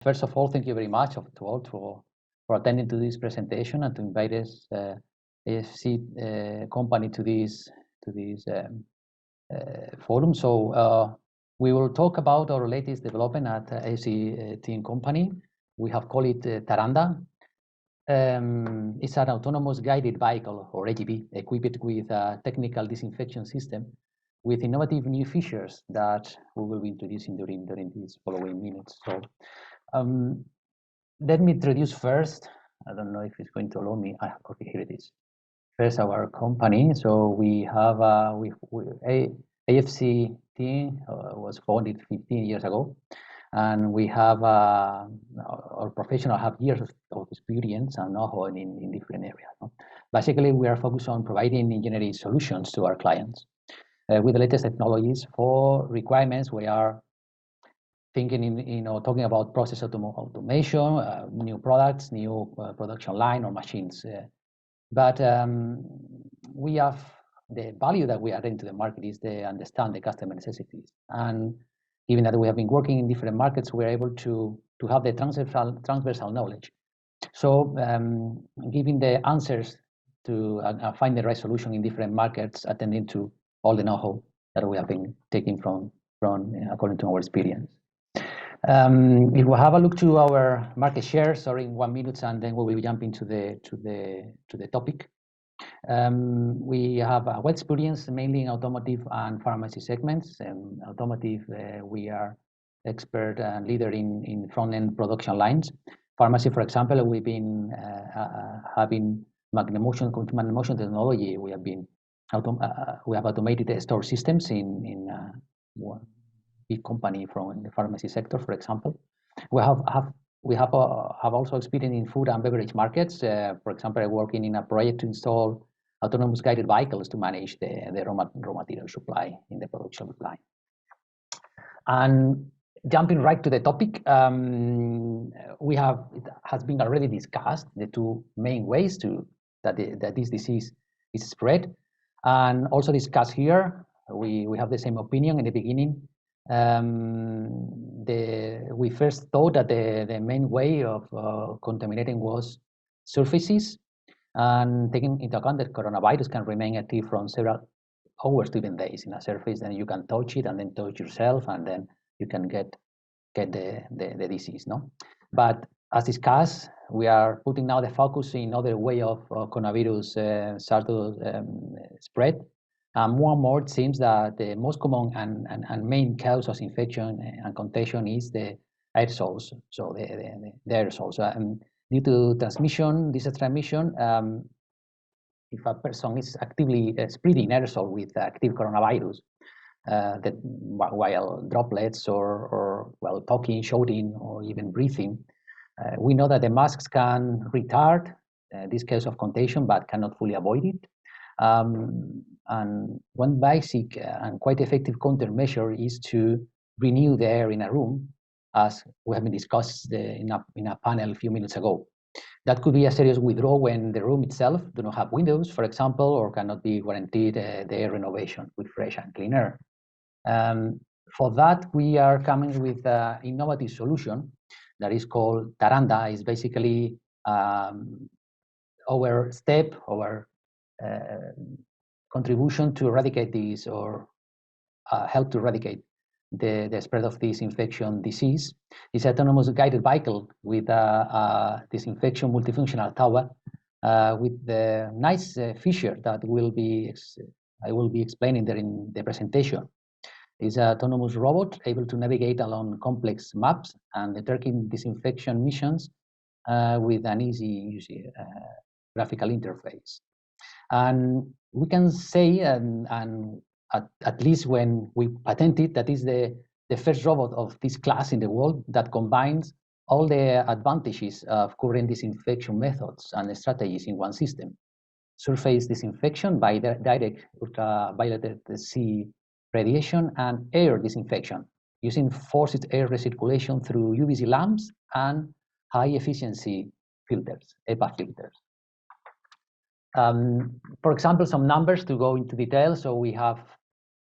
First of all, thank you very much to all for attending to this presentation and to invite us IFC company to this forum. So we will talk about our latest development at IFC team company. We have called it Taranda. It's an autonomous guided vehicle, or AGV, equipped with a technical disinfection system with innovative new features that we will be introducing during these following minutes. So let me introduce first. I don't know if it's going to allow me. Okay, here it is. First, our company. So we have AFC team was founded 15 years ago, and we have our professional have years of experience and know-how in different areas. No? Basically, we are focused on providing engineering solutions to our clients with the latest technologies for requirements. We are thinking talking about process automation, new products, new production line or machines. But we have the value that we are into the market is to understand the customer necessities. And given that we have been working in different markets, we're able to have the transversal knowledge. So giving the answers to find the right solution in different markets, attending to all the know-how that we have been taking from according to our experience. If we have a look to our market share, sorry, in 1 minute, and then we will jump into the topic. We have a wide experience mainly in automotive and pharmacy segments. Automotive, we are expert and leader in front-end production lines. Pharmacy, for example, we've been having magnetic motion technology. We have automated store systems in one big company from the pharmacy sector, for example. We have also experience in food and beverage markets. For example, working in a project to install autonomous guided vehicles to manage the raw material supply in the production line. And jumping right to the topic, it has been already discussed the two main ways that this disease is spread, and also discussed here. We have the same opinion in the beginning. We first thought that the main way of contaminating was surfaces, and taking into account that coronavirus can remain active from several hours to even days in a surface, then you can touch it and then touch yourself, and then you can get the disease. No, but as discussed, we are putting now the focus in other way of coronavirus start to spread. More and more, it seems that the most common and main cause of infection and contagion is the aerosols. So the aerosols. Due to transmission, if a person is actively spreading aerosol with active coronavirus, that while droplets or while talking, shouting, or even breathing, we know that the masks can retard this case of contagion, but cannot fully avoid it. And one basic and quite effective countermeasure is to renew the air in a room, as we have been discussed in a panel a few minutes ago. That could be a serious withdrawal when the room itself do not have windows, for example, or cannot be guaranteed the air renovation with fresh and clean air. For that, we are coming with an innovative solution that is called Taranda. Is basically our contribution to eradicate this, or help to eradicate the spread of this infection disease. It's an autonomous guided vehicle with a disinfection multifunctional tower with the nice feature that I will be explaining there in the presentation. It's an autonomous robot able to navigate along complex maps and undertaking disinfection missions with an easy graphical interface. And we can say, at least when we patented, that is the first robot of this class in the world that combines all the advantages of current disinfection methods and strategies in one system. Surface disinfection by direct ultraviolet C radiation, and air disinfection using forced air recirculation through UVC lamps and high efficiency filters, HEPA filters. For example, some numbers to go into detail. So we have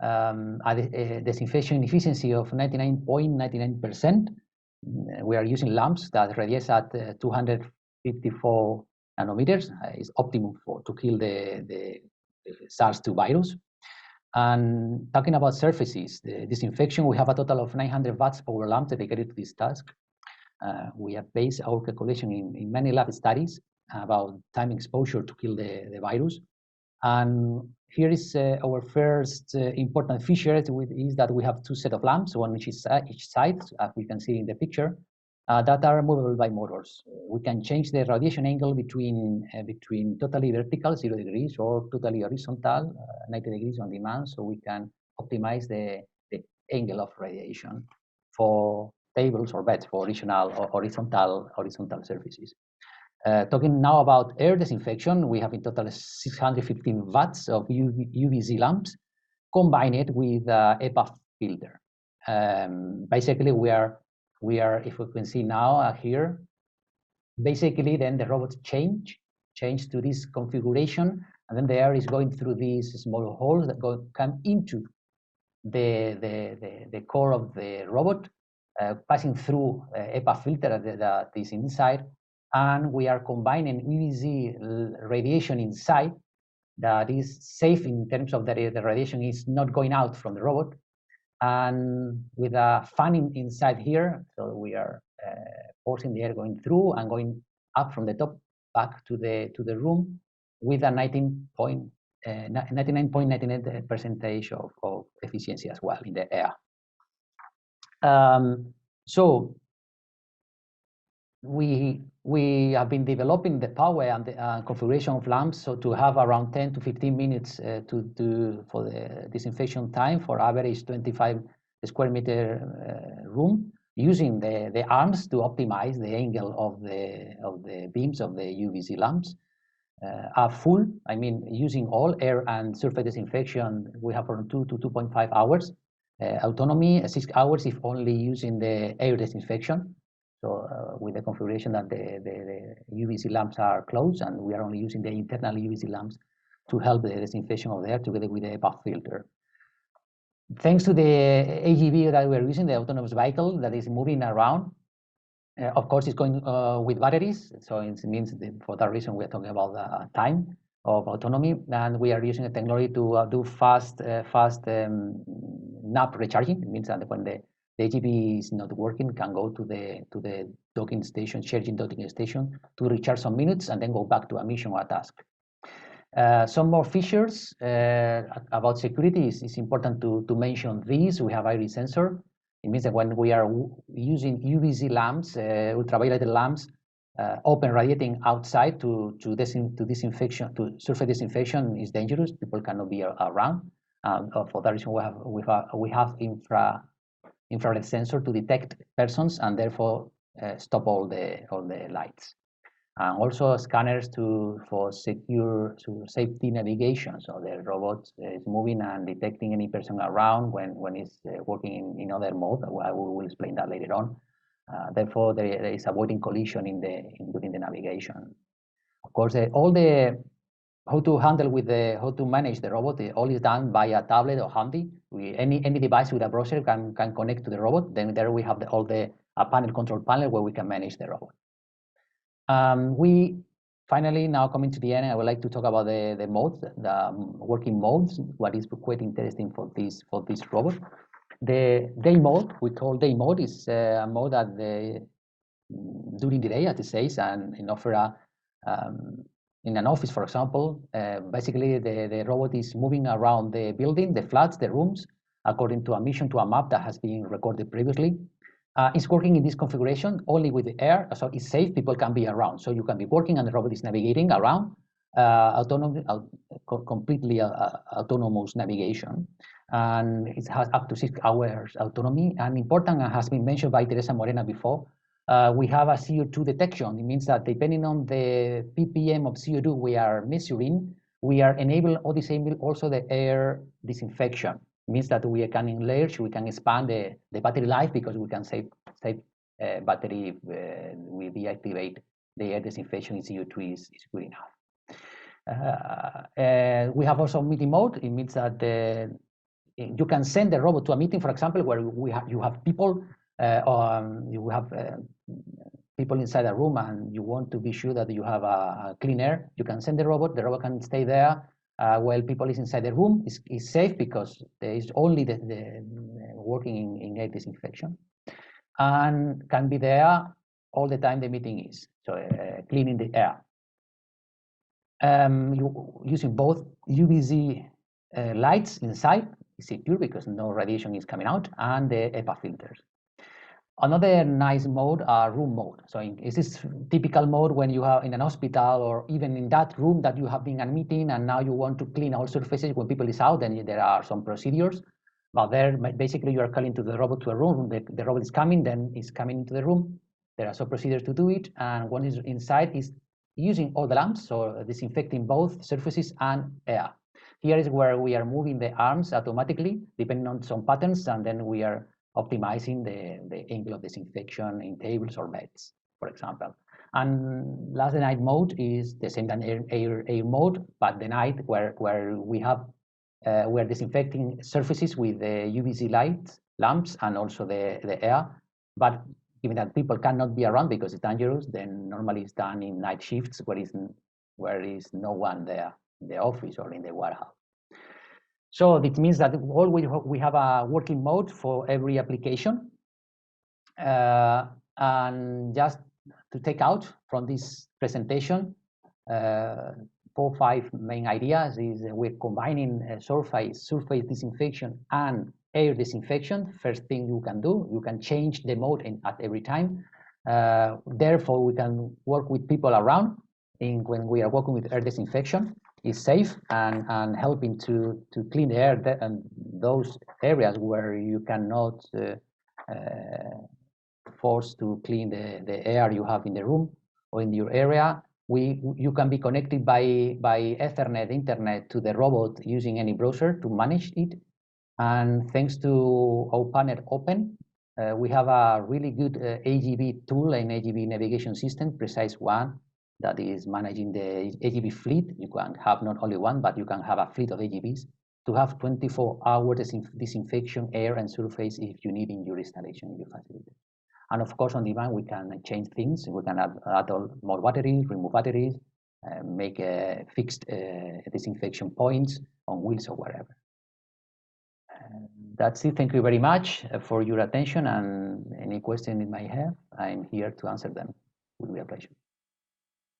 a disinfection efficiency of 99.99%, we are using lamps that radiate at 254 nanometers. Is optimum to kill the SARS-2 virus. And talking about surfaces, the disinfection, we have a total of 900 watts power lamps dedicated to this task. We have based our calculation in many lab studies about time exposure to kill the virus. And here is our first important feature is that we have two sets of lamps, one each side, as we can see in the picture, that are movable by motors. We can change the radiation angle between totally vertical, 0 degrees, or totally horizontal, 90 degrees on demand, so we can optimize the angle of radiation for tables or beds for original or horizontal surfaces. Talking now about air disinfection, we have in total 615 watts of UVC lamps combined with EPA filter. Basically, we are, if we can see now here, basically then the robots change to this configuration, and then the air is going through these small holes that come into the core of the robot, passing through EPA filter that is inside, and we are combining UVC radiation inside that is safe in terms of the radiation is not going out from the robot, and with a fan inside here, so we are forcing the air going through and going up from the top back to the room with a 99.99% of efficiency as well in the air. So we have been developing the power and the configuration of lamps, so to have around 10 to 15 minutes for the disinfection time for average 25 square meter room, using the arms to optimize the angle of the beams of the UVC lamps. Are full, I mean, using all air and surface disinfection, we have from 2 to 2.5 hours autonomy, 6 hours if only using the air disinfection. So with the configuration that the UVC lamps are closed, and we are only using the internal UVC lamps to help the disinfection of the air together with the EPA filter. Thanks to the AGV that we are using, the autonomous vehicle that is moving around, of course, it's going with batteries. So it means that for that reason, we're talking about the time of autonomy, and we are using a technology to do fast NAP recharging. It means that when the AGV is not working, can go to the docking station, charging docking station, to recharge some minutes and then go back to a mission or a task. Some more features about security is important to mention these. We have iris sensor. It means that when we are using UVC lamps, ultraviolet lamps, open radiating outside to disinfection, to surface disinfection is dangerous. People cannot be around. For that reason, we have infrared sensor to detect persons and therefore stop all the lights. And also scanners for safety navigation. So the robot is moving and detecting any person around when it's working in other mode. We will explain that later on. Therefore, there is avoiding collision during the navigation. Of course, how to manage the robot, all is done by a tablet or handy. Any device with a browser can connect to the robot. Then there we have a panel control panel where we can manage the robot. We finally, now coming to the end, I would like to talk about the modes, the working modes, what is quite interesting for this robot. The day mode, we call day mode, is a mode that during the day, as it says, and in an office, for example, basically the robot is moving around the building, the flats, the rooms, according to a mission, to a map that has been recorded previously. It's working in this configuration only with the air, so it's safe, people can be around. So you can be working and the robot is navigating around, completely autonomous navigation. And it has up to 6 hours autonomy. And important, and has been mentioned by Teresa Morena before, we have a CO2 detection. It means that depending on the ppm of CO2 we are measuring, we are enabling or disabling also the air disinfection. It means that we can enlarge, we can expand the battery life, because we can save battery if we deactivate the air disinfection if CO2 is good enough. We have also meeting mode. It means that you can send the robot to a meeting, for example, where you have people you have people inside a room and you want to be sure that you have a clean air, you can send the robot can stay there while people is inside the room. Is safe because there is only the working in air disinfection, and can be there all the time the meeting is, so cleaning the air. Using both UVC lights inside is secure because no radiation is coming out, and the HEPA filters. Another nice mode are room mode. So this is typical mode when you are in an hospital or even in that room that you have been in a meeting and now you want to clean all surfaces. When people is out, then there are some procedures. But there, basically, you are calling to the robot to a room. The robot is coming, then it's coming into the room. There are some procedures to do it, and one is inside is using all the lamps, so disinfecting both surfaces and air. Here is where we are moving the arms automatically, depending on some patterns, and then we are optimizing the angle of disinfection in tables or beds, for example. And last, the night mode is the same than air mode, but the night where we are disinfecting surfaces with the UVC lights, lamps, and also the air. But given that people cannot be around because it's dangerous, then normally it's done in night shifts where is no one there in the office or in the warehouse. So it means that always we have a working mode for every application. And just to take out from this presentation, 4 or 5 main ideas is we're combining surface disinfection and air disinfection. First thing you can do, you can change the mode at every time. Therefore, we can work with people around when we are working with air disinfection. Is safe and helping to clean the air and those areas where you cannot force to clean the air you have in the room or in your area. You can be connected by Ethernet internet to the robot using any browser to manage it. And thanks to our partner Open, we have a really good AGV tool and AGV navigation system, Precise One, that is managing the AGV fleet. You can have not only one, but you can have a fleet of AGVs to have 24-hour disinfection, air and surface if you need in your installation, in your facility. And of course, on demand, we can change things. We can add more batteries, remove batteries, make fixed disinfection points on wheels or wherever. That's it. Thank you very much for your attention, and any question you might have, I'm here to answer them. It will be a pleasure.